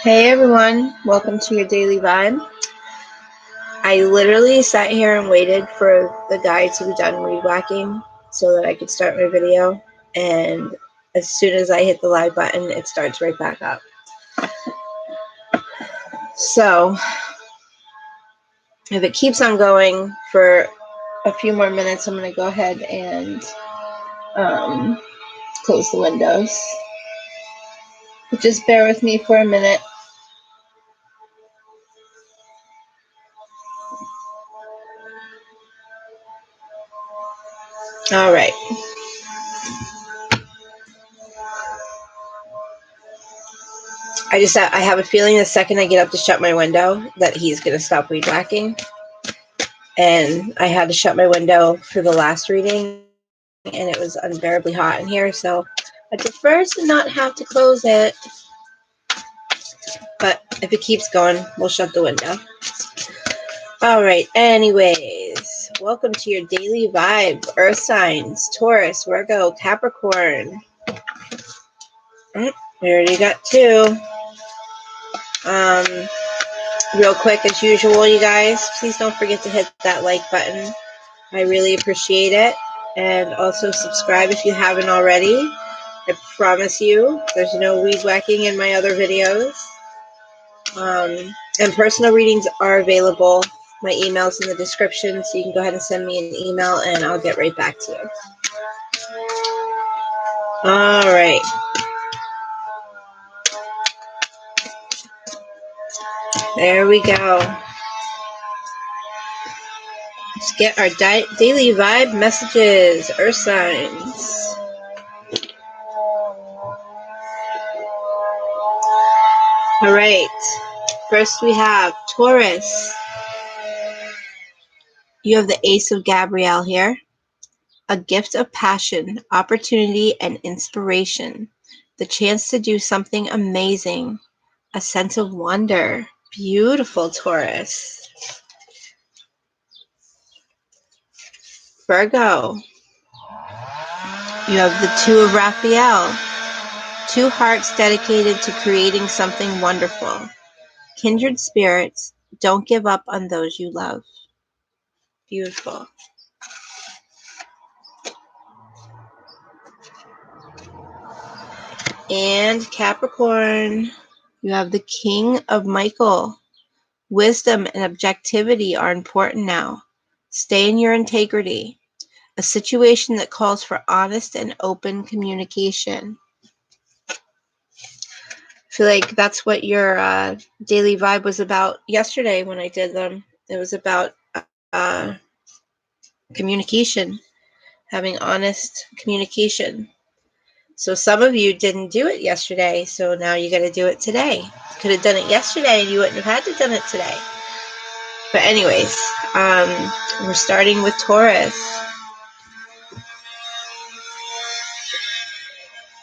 Hey everyone, welcome to your daily vibe. I literally sat here and waited for the guy to be done weed whacking so that I could start my video, and as soon as I hit the live button, it starts right back up. So if it keeps on going for a few more minutes, I'm going to go ahead and close the windows. But just bear with me for a minute. All right. I have a feeling the second I get up to shut my window that he's going to stop weed whacking. And I had to shut my window for the last reading, and it was unbearably hot in here, so I prefer to not have to close it. But if it keeps going, we'll shut the window. All right, anyways, welcome to your daily vibe. Earth signs, Taurus, Virgo, Capricorn. We already got two. Real quick, as usual, you guys, please don't forget to hit that like button. I really appreciate it. And also subscribe if you haven't already. I promise you, there's no weed whacking in my other videos. And personal readings are available. My email's in the description, so you can go ahead and send me an email, and I'll get right back to you. All right. There we go. Let's get our daily vibe messages, earth signs. All right. First we have Taurus. You have the Ace of Gabrielle here. A gift of passion, opportunity, and inspiration. The chance to do something amazing. A sense of wonder. Beautiful, Taurus. Virgo. You have the Two of Raphael. Two hearts dedicated to creating something wonderful. Kindred spirits, don't give up on those you love. Beautiful. And Capricorn. You have the King of Michael. Wisdom and objectivity are important now. Stay in your integrity. A situation that calls for honest and open communication. I feel like that's what your daily vibe was about yesterday when I did them. It was about communication, having honest communication. So some of you didn't do it yesterday, so now you got to do it today. You could have done it yesterday and you wouldn't have had to done it today. But anyways, we're starting with Taurus.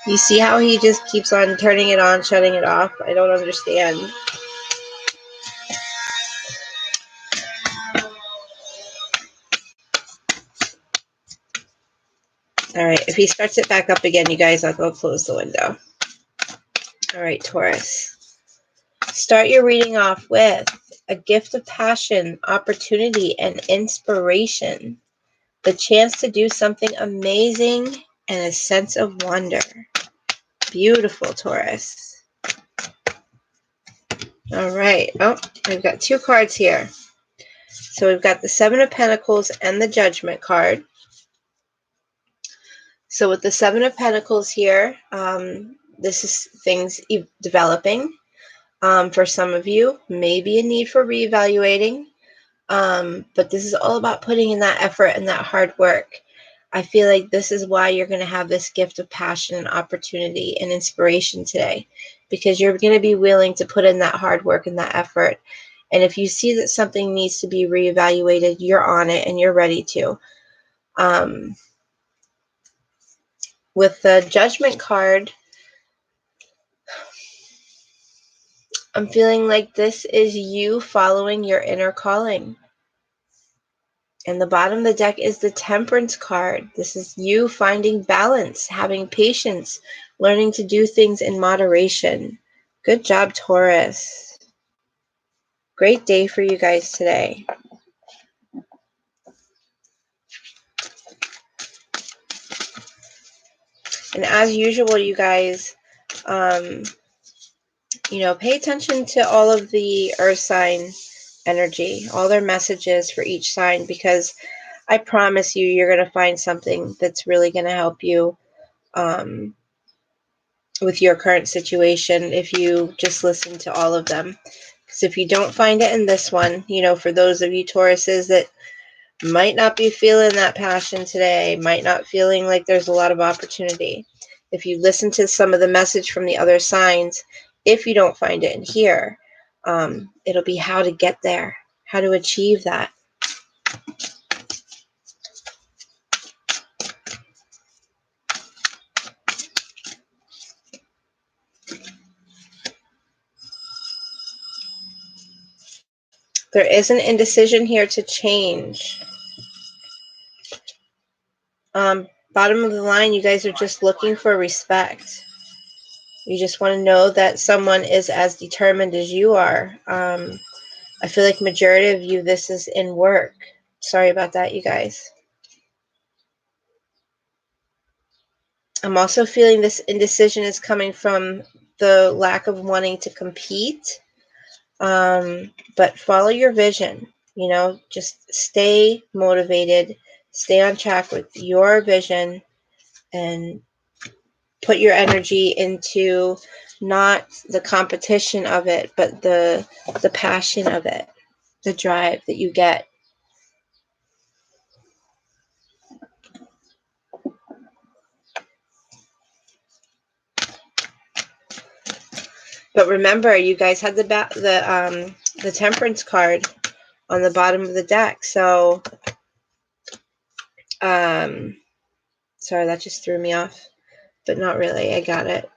You see how he just keeps on turning it on, shutting it off? I don't understand. All right, if he starts it back up again, you guys, I'll go close the window. All right, Taurus. Start your reading off with a gift of passion, opportunity, and inspiration. The chance to do something amazing and a sense of wonder. Beautiful, Taurus. All right. Oh, I've got two cards here. So we've got the Seven of Pentacles and the Judgment card. So with the Seven of Pentacles here, this is things developing. For some of you, maybe a need for reevaluating. But this is all about putting in that effort and that hard work. I feel like this is why you're going to have this gift of passion and opportunity and inspiration today, because you're going to be willing to put in that hard work and that effort. And if you see that something needs to be reevaluated, you're on it and you're ready to. With the Judgment card, I'm feeling like this is you following your inner calling. And the bottom of the deck is the Temperance card. This is you finding balance, having patience, learning to do things in moderation, Good job, Taurus. Great day for you guys today. And as usual, you guys, you know, pay attention to all of the earth sign energy, all their messages for each sign, because I promise you, you're going to find something that's really going to help you with your current situation if you just listen to all of them. Because if you don't find it in this one, you know, for those of you Tauruses that might not be feeling that passion today, might not feeling like there's a lot of opportunity, if you listen to some of the message from the other signs, if you don't find it in here, it'll be how to get there, how to achieve that. There is an indecision here to change. Bottom of the line, you guys are just looking for respect. You just want to know that someone is as determined as you are. I feel like majority of you, this is in work. Sorry about that, you guys. I'm also feeling this indecision is coming from the lack of wanting to compete. But follow your vision. You know, just stay motivated, stay on track with your vision, and put your energy into not the competition of it, but the passion of it, the drive that you get. But remember, you guys had the Temperance card on the bottom of the deck. So, sorry, that just threw me off, but not really. I got it.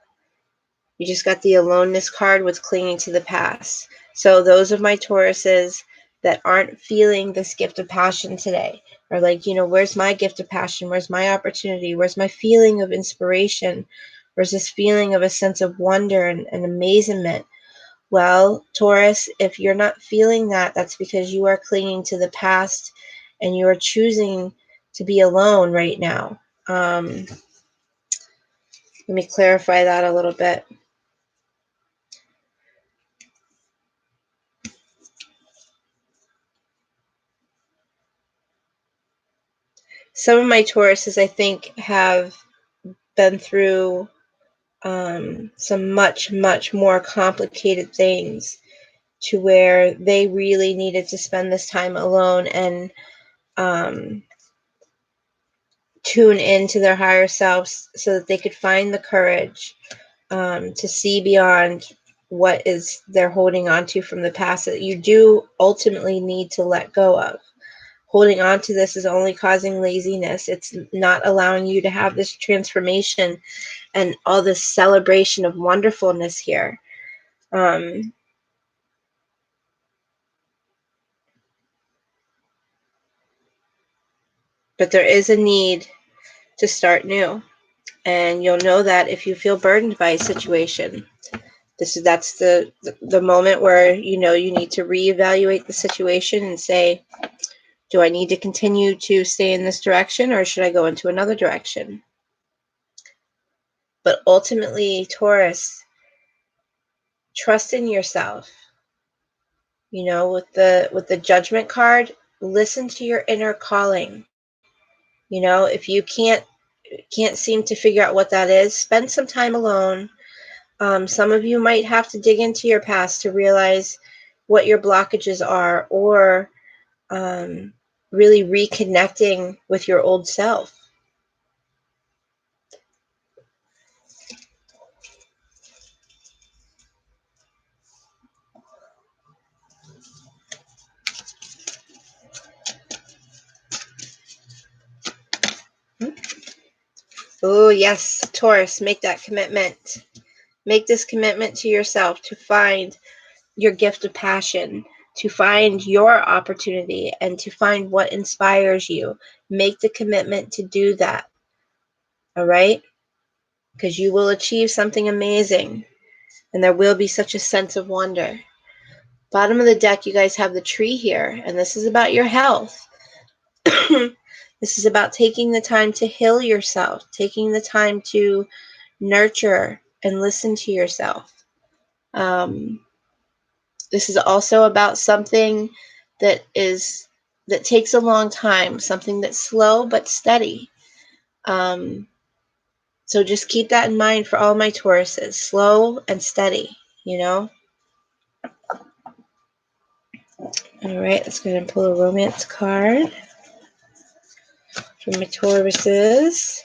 You just got the aloneness card with clinging to the past. So those of my Tauruses that aren't feeling this gift of passion today are like, you know, where's my gift of passion? Where's my opportunity? Where's my feeling of inspiration? Where's this feeling of a sense of wonder and amazement? Well, Taurus, if you're not feeling that, that's because you are clinging to the past and you are choosing to be alone right now. Let me clarify that a little bit. Some of my Tauruses, I think, have been through some much, much more complicated things to where they really needed to spend this time alone and tune into their higher selves so that they could find the courage to see beyond what is they're holding on to from the past that you do ultimately need to let go of. Holding on to this is only causing laziness. It's not allowing you to have this transformation and all this celebration of wonderfulness here. But there is a need to start new. And you'll know that if you feel burdened by a situation. That's the moment where you know you need to reevaluate the situation and say, do I need to continue to stay in this direction or should I go into another direction? But ultimately, Taurus, trust in yourself. You know, with the Judgment card, listen to your inner calling. You know, if you can't seem to figure out what that is, spend some time alone. Some of you might have to dig into your past to realize what your blockages are, or really reconnecting with your old self. Oh, yes, Taurus, make that commitment. Make this commitment to yourself to find your gift of passion, to find your opportunity, and to find what inspires you. Make the commitment to do that. All right? Because you will achieve something amazing. And there will be such a sense of wonder. Bottom of the deck, you guys have the tree here, and this is about your health. This is about taking the time to heal yourself, taking the time to nurture and listen to yourself. This is also about something that takes a long time, something that's slow but steady. So just keep that in mind for all my Tauruses, slow and steady, you know? All right, let's go ahead and pull a romance card for my Tauruses.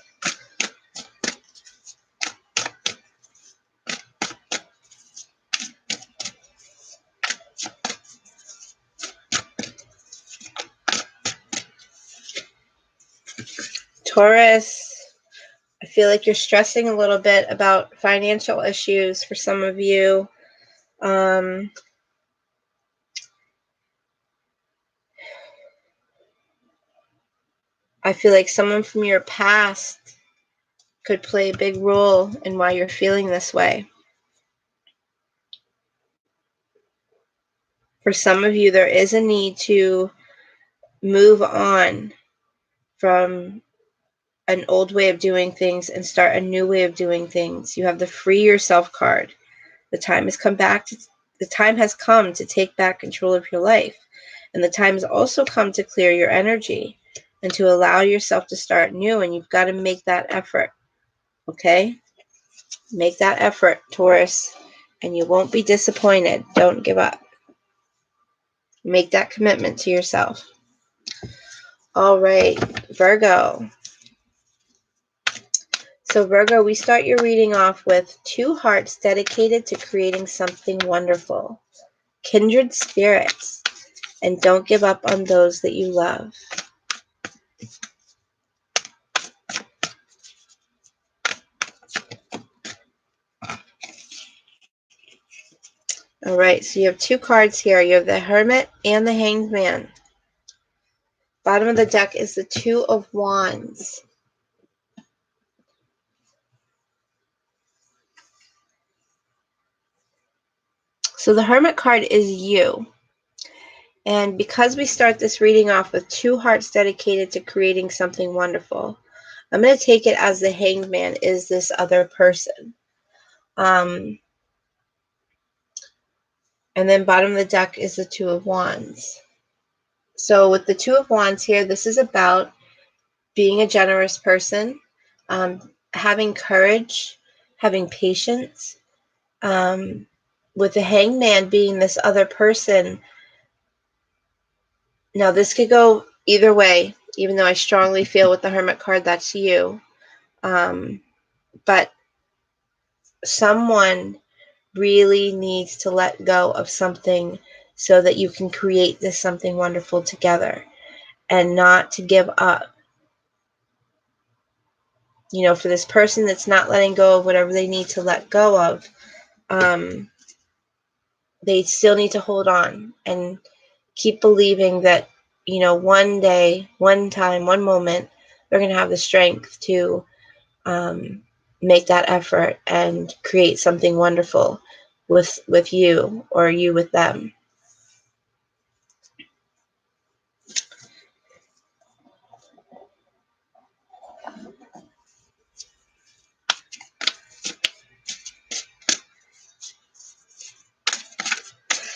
Taurus, I feel like you're stressing a little bit about financial issues for some of you. I feel like someone from your past could play a big role in why you're feeling this way. For some of you, there is a need to move on from an old way of doing things and start a new way of doing things. You have the Free Yourself card. The time has come to take back control of your life. And the time has also come to clear your energy and to allow yourself to start new. And you've got to make that effort. Okay? Make that effort, Taurus, and you won't be disappointed. Don't give up. Make that commitment to yourself. All right, Virgo. So Virgo, we start your reading off with 2 hearts dedicated to creating something wonderful. Kindred spirits. And don't give up on those that you love. All right, so you have 2 cards here. You have the Hermit and the Hanged Man. Bottom of the deck is the 2 of Wands. So the Hermit card is you. And because we start this reading off with 2 hearts dedicated to creating something wonderful, I'm going to take it as the Hanged Man is this other person. And then bottom of the deck is the 2 of Wands. So with the 2 of Wands here, this is about being a generous person, having courage, having patience. With the Hanged Man being this other person, now this could go either way, even though I strongly feel with the Hermit card that's you. But someone really needs to let go of something so that you can create this something wonderful together and not to give up. You know, for this person that's not letting go of whatever they need to let go of, they still need to hold on and keep believing that, you know, one day, one time, one moment, they're going to have the strength to make that effort and create something wonderful with you or you with them.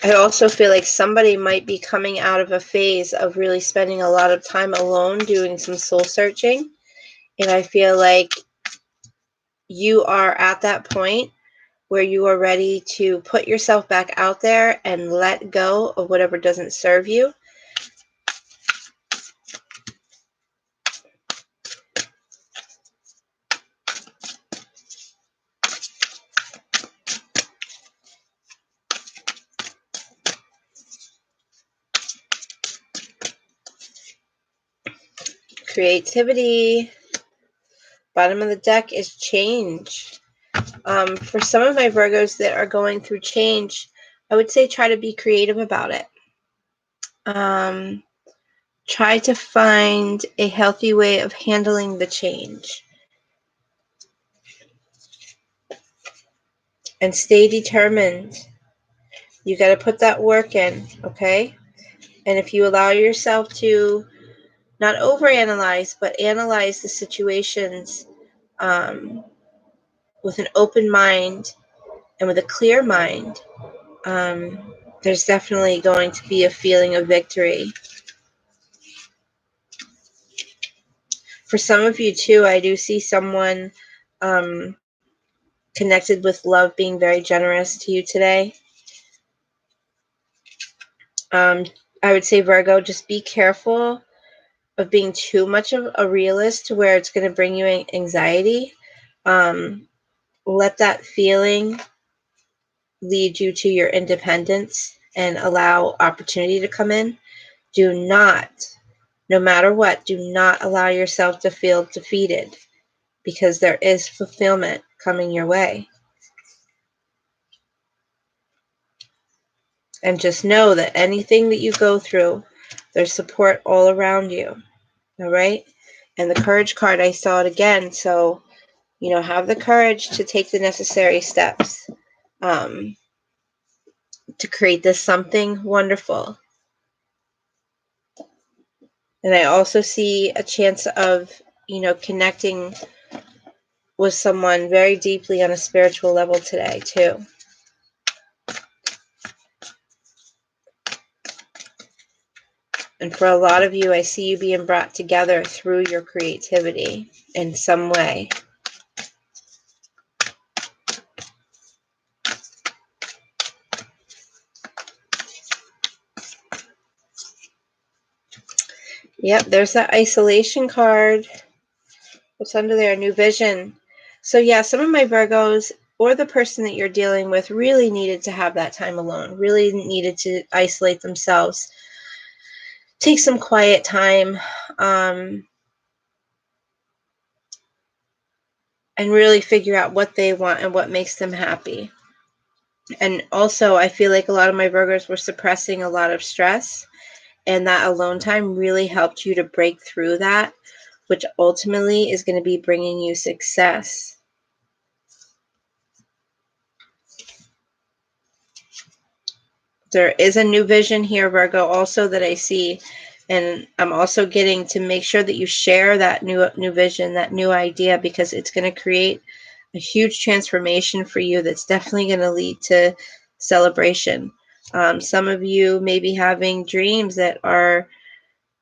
I also feel like somebody might be coming out of a phase of really spending a lot of time alone doing some soul searching. And I feel like you are at that point where you are ready to put yourself back out there and let go of whatever doesn't serve you. Creativity. Bottom of the deck is change. For some of my Virgos that are going through change, I would say try to be creative about it. Try to find a healthy way of handling the change. and stay determined. You got to put that work in, okay? And if you allow yourself to not overanalyze, but analyze the situations with an open mind and with a clear mind, there's definitely going to be a feeling of victory. For some of you too, I do see someone connected with love being very generous to you today. I would say, Virgo, just be careful of being too much of a realist to where it's going to bring you anxiety. Let that feeling lead you to your independence and allow opportunity to come in. Do not, no matter what, do not allow yourself to feel defeated, because there is fulfillment coming your way. And just know that anything that you go through, there's support all around you. All right? And the courage card, I saw it again. So, have the courage to take the necessary steps to create this something wonderful. And I also see a chance of, connecting with someone very deeply on a spiritual level today, too. And for a lot of you, I see you being brought together through your creativity in some way. Yep, there's that isolation card. What's under there? New vision. So yeah, some of my Virgos or the person that you're dealing with really needed to have that time alone, really needed to isolate themselves, take some quiet time, and really figure out what they want and what makes them happy. And also, I feel like a lot of my Virgos were suppressing a lot of stress, and that alone time really helped you to break through that, which ultimately is going to be bringing you success. There is a new vision here, Virgo, also that I see. And I'm also getting to make sure that you share that new vision, that new idea, because it's going to create a huge transformation for you that's definitely going to lead to celebration. Some of you may be having dreams that are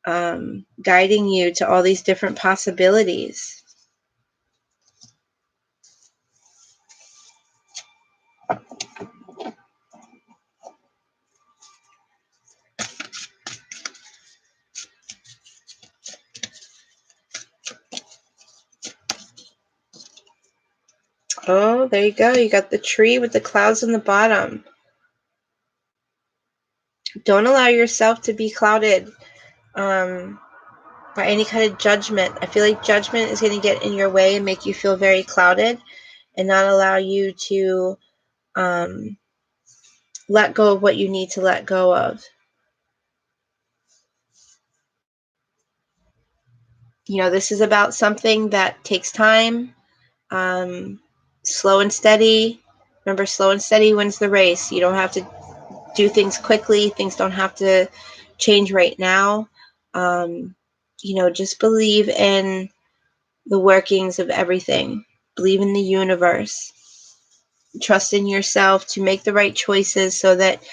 guiding you to all these different possibilities. Oh, there you go. You got the tree with the clouds in the bottom. Don't allow yourself to be clouded by any kind of judgment. I feel like judgment is going to get in your way and make you feel very clouded and not allow you to let go of what you need to let go of. This is about something that takes time, slow and steady. Remember, slow and steady wins the race. You don't have to do things quickly. Things don't have to change right now. Just believe in the workings of everything. Believe in the universe. Trust in yourself to make the right choices so that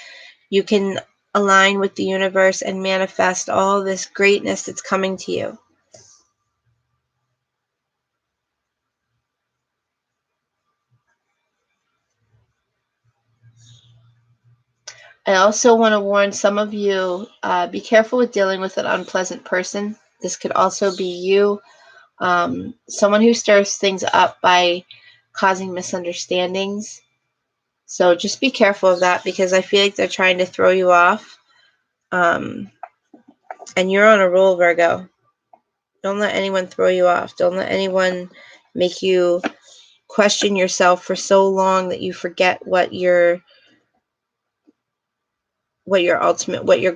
you can align with the universe and manifest all this greatness that's coming to you. I also want to warn some of you, be careful with dealing with an unpleasant person. This could also be you, someone who stirs things up by causing misunderstandings. So just be careful of that, because I feel like they're trying to throw you off. And you're on a roll, Virgo. Don't let anyone throw you off. Don't let anyone make you question yourself for so long that you forget what your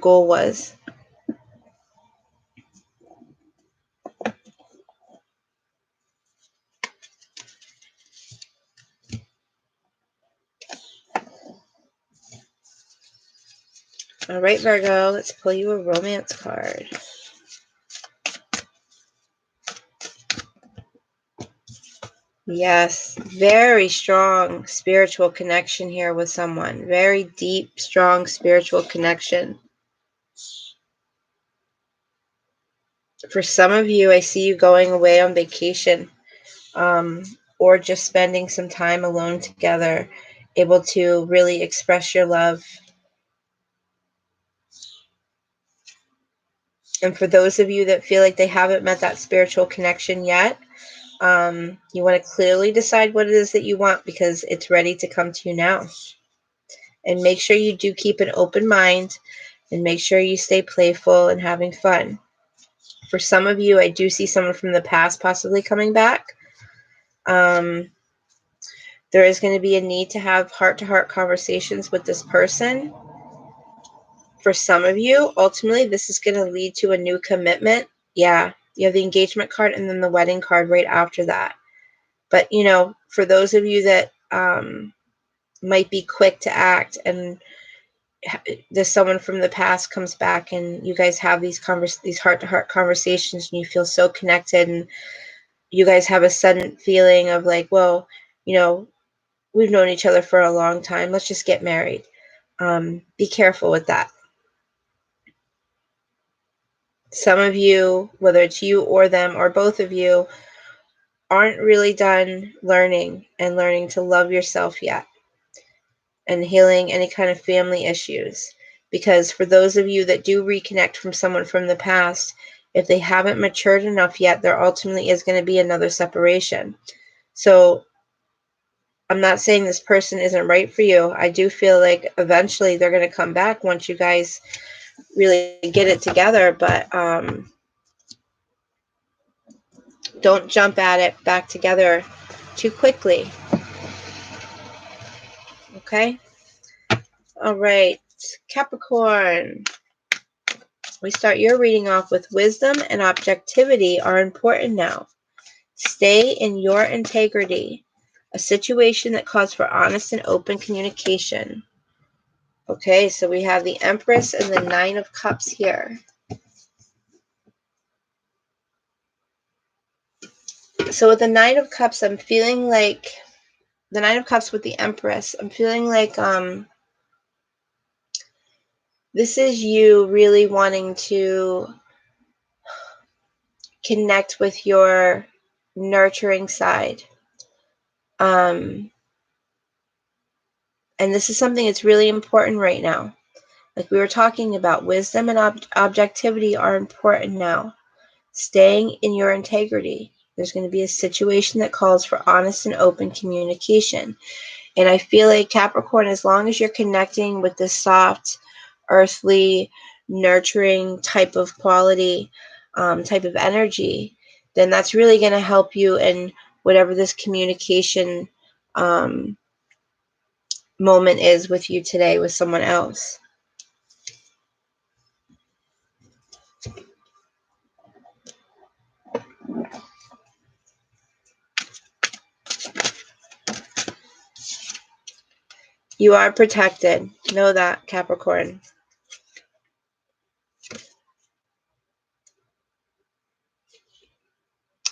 goal was. All right, Virgo, let's pull you a romance card. Yes, very strong spiritual connection here with someone. Very deep, strong spiritual connection. For some of you, I see you going away on vacation, or just spending some time alone together, able to really express your love. And for those of you that feel like they haven't met that spiritual connection yet, you want to clearly decide what it is that you want, because it's ready to come to you now. And make sure you do keep an open mind, and make sure you stay playful and having fun. For some of you, I do see someone from the past possibly coming back. There is going to be a need to have heart-to-heart conversations with this person. For some of you, ultimately, this is going to lead to a new commitment. Yeah, you have the engagement card and then the wedding card right after that. But, you know, for those of you that might be quick to act, and there's someone from the past comes back and you guys have these heart-to-heart conversations, and you feel so connected, and you guys have a sudden feeling of like, well, you know, we've known each other for a long time. Let's just get married. Be careful with that. Some of you, whether it's you or them or both of you, aren't really done learning to love yourself yet, and healing any kind of family issues. Because for those of you that do reconnect from someone from the past, if they haven't matured enough yet, there ultimately is going to be another separation. So I'm not saying this person isn't right for you. I do feel like eventually they're going to come back once you guys really get it together, but don't jump at it back together too quickly. Okay? All right, Capricorn. We start your reading off with wisdom and objectivity are important now. Stay in your integrity. A situation that calls for honest and open communication. Okay, so we have the Empress and the Nine of Cups here. So with the Nine of Cups, I'm feeling like the Nine of Cups with the Empress, I'm feeling like this is you really wanting to connect with your nurturing side. And this is something that's really important right now. Like we were talking about, wisdom and objectivity are important now. Staying in your integrity. There's going to be a situation that calls for honest and open communication. And I feel like Capricorn, as long as you're connecting with this soft, earthly, nurturing type of quality, type of energy, then that's really going to help you in whatever this communication moment is with you today with someone else. You are protected. Know that, Capricorn.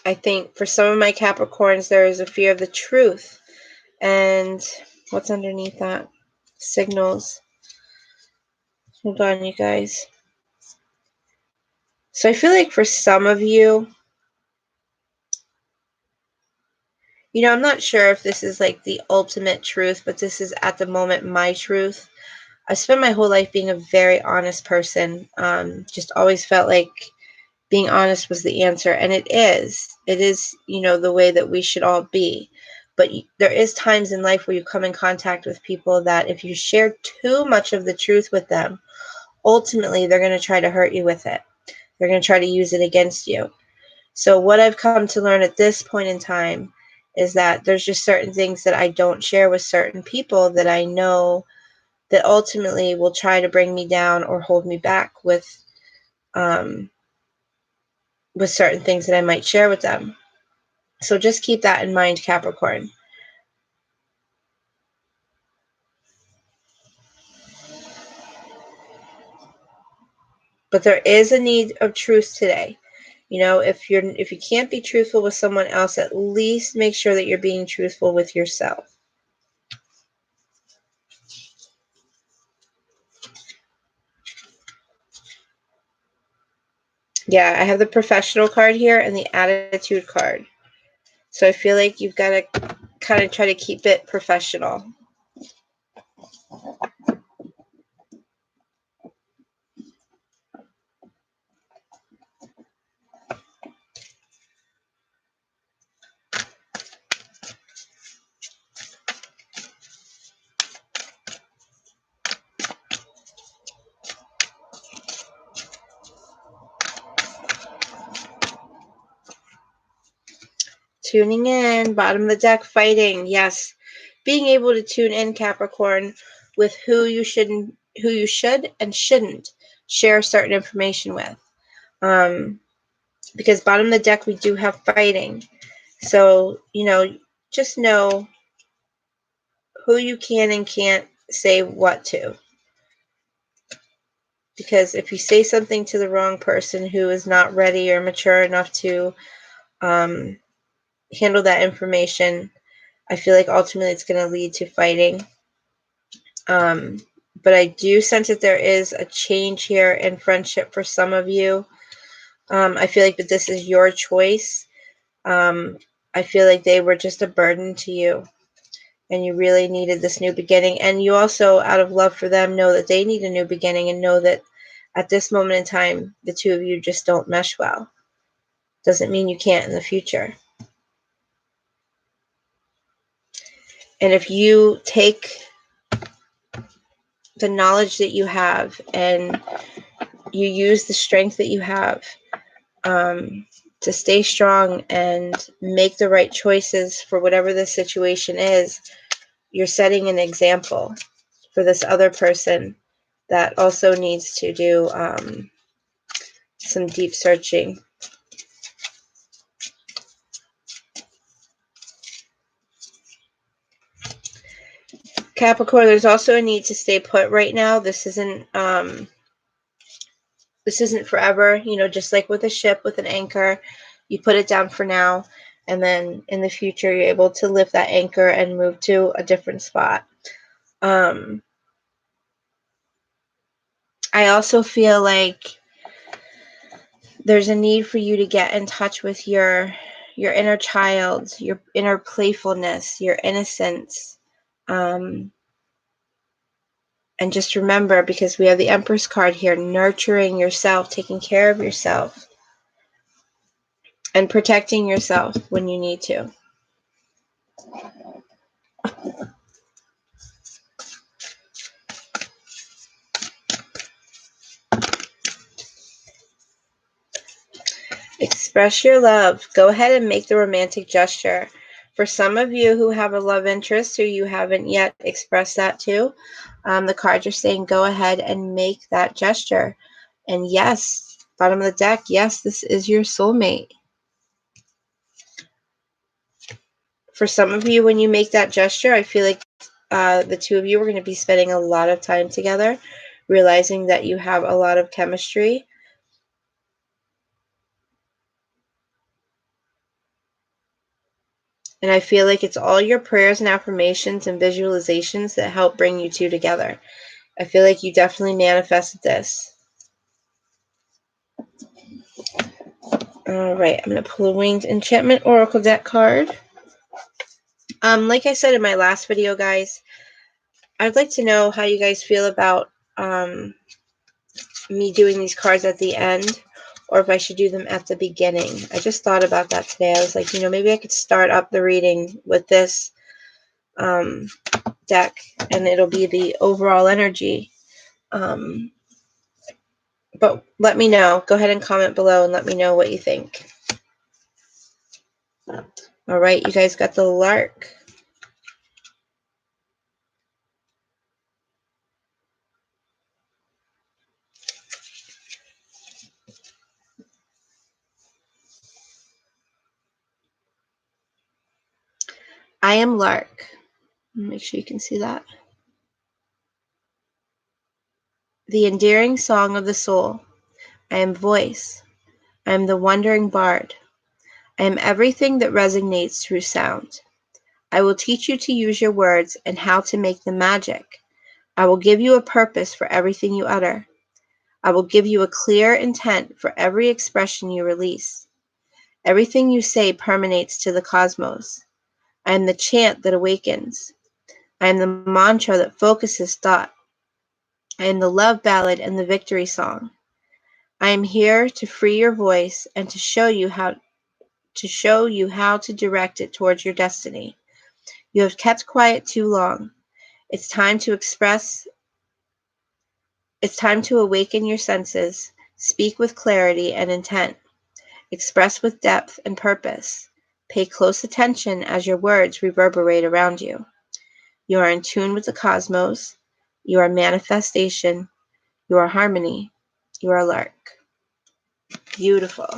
I think for some of my Capricorns, there is a fear of the truth. And what's underneath that? Signals. Hold on, you guys. So I feel like for some of you, you know, I'm not sure if this is like the ultimate truth, but this is at the moment my truth. I spent my whole life being a very honest person. Just always felt like being honest was the answer. And it is, you know, the way that we should all be. But there is times in life where you come in contact with people that if you share too much of the truth with them, ultimately they're going to try to hurt you with it. They're going to try to use it against you. So what I've come to learn at this point in time is that there's just certain things that I don't share with certain people that I know that ultimately will try to bring me down or hold me back with certain things that I might share with them. So just keep that in mind, Capricorn. But there is a need of truth today. You know, if you can't be truthful with someone else, at least make sure that you're being truthful with yourself. Yeah, I have the professional card here and the attitude card. So I feel like you've got to kind of try to keep it professional. Tuning in, bottom of the deck, fighting. Yes, being able to tune in, Capricorn, with who you should and shouldn't share certain information with. Because bottom of the deck, we do have fighting. So, you know, just know who you can and can't say what to. Because if you say something to the wrong person who is not ready or mature enough to handle that information, I feel like ultimately it's going to lead to fighting. But I do sense that there is a change here in friendship for some of you. I feel like that this is your choice. I feel like they were just a burden to you, and you really needed this new beginning. And you also, out of love for them, know that they need a new beginning, and know that at this moment in time, the two of you just don't mesh well. Doesn't mean you can't in the future. And if you take the knowledge that you have and you use the strength that you have to stay strong and make the right choices for whatever the situation is, you're setting an example for this other person that also needs to do some deep searching. Capricorn, there's also a need to stay put right now. This isn't forever, you know, just like with a ship with an anchor, you put it down for now, and then in the future you're able to lift that anchor and move to a different spot. I also feel like there's a need for you to get in touch with your inner child, your inner playfulness, your innocence. And just remember, because we have the Empress card here, nurturing yourself, taking care of yourself, and protecting yourself when you need to. Express your love. Go ahead and make the romantic gesture. For some of you who have a love interest who you haven't yet expressed that to, the cards are saying go ahead and make that gesture. And yes, bottom of the deck, yes, this is your soulmate. For some of you, when you make that gesture, I feel like the two of you are going to be spending a lot of time together, realizing that you have a lot of chemistry. And I feel like it's all your prayers and affirmations and visualizations that help bring you two together. I feel like you definitely manifested this. All right, I'm going to pull a Winged Enchantment Oracle deck card. Like I said in my last video, guys, I'd like to know how you guys feel about me doing these cards at the end, or if I should do them at the beginning. I just thought about that today. I was like, you know, maybe I could start up the reading with this deck, and it'll be the overall energy. But let me know. Go ahead and comment below and let me know what you think. All right, you guys got the Lark. I am Lark. Make sure you can see that. The endearing song of the soul. I am voice. I am the wandering bard. I am everything that resonates through sound. I will teach you to use your words and how to make them magic. I will give you a purpose for everything you utter. I will give you a clear intent for every expression you release. Everything you say permeates to the cosmos. I am the chant that awakens. I am the mantra that focuses thought. I am the love ballad and the victory song. I am here to free your voice and to show you how to direct it towards your destiny. You have kept quiet too long. It's time to express. It's time to awaken your senses. Speak with clarity and intent. Express with depth and purpose. Pay close attention as your words reverberate around you. You are in tune with the cosmos. You are manifestation. You are harmony. You are lark. Beautiful.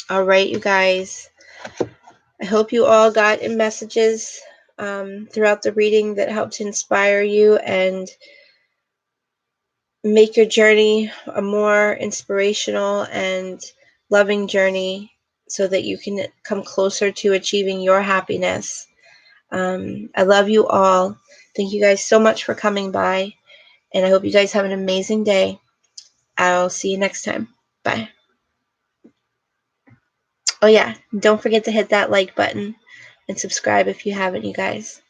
All right, you guys. I hope you all got messages throughout the reading that helped to inspire you and make your journey a more inspirational and loving journey so that you can come closer to achieving your happiness. I love you all. Thank you guys so much for coming by, and I hope you guys have an amazing day. I'll see you next time. Bye. Oh yeah, don't forget to hit that like button and subscribe if you haven't, you guys.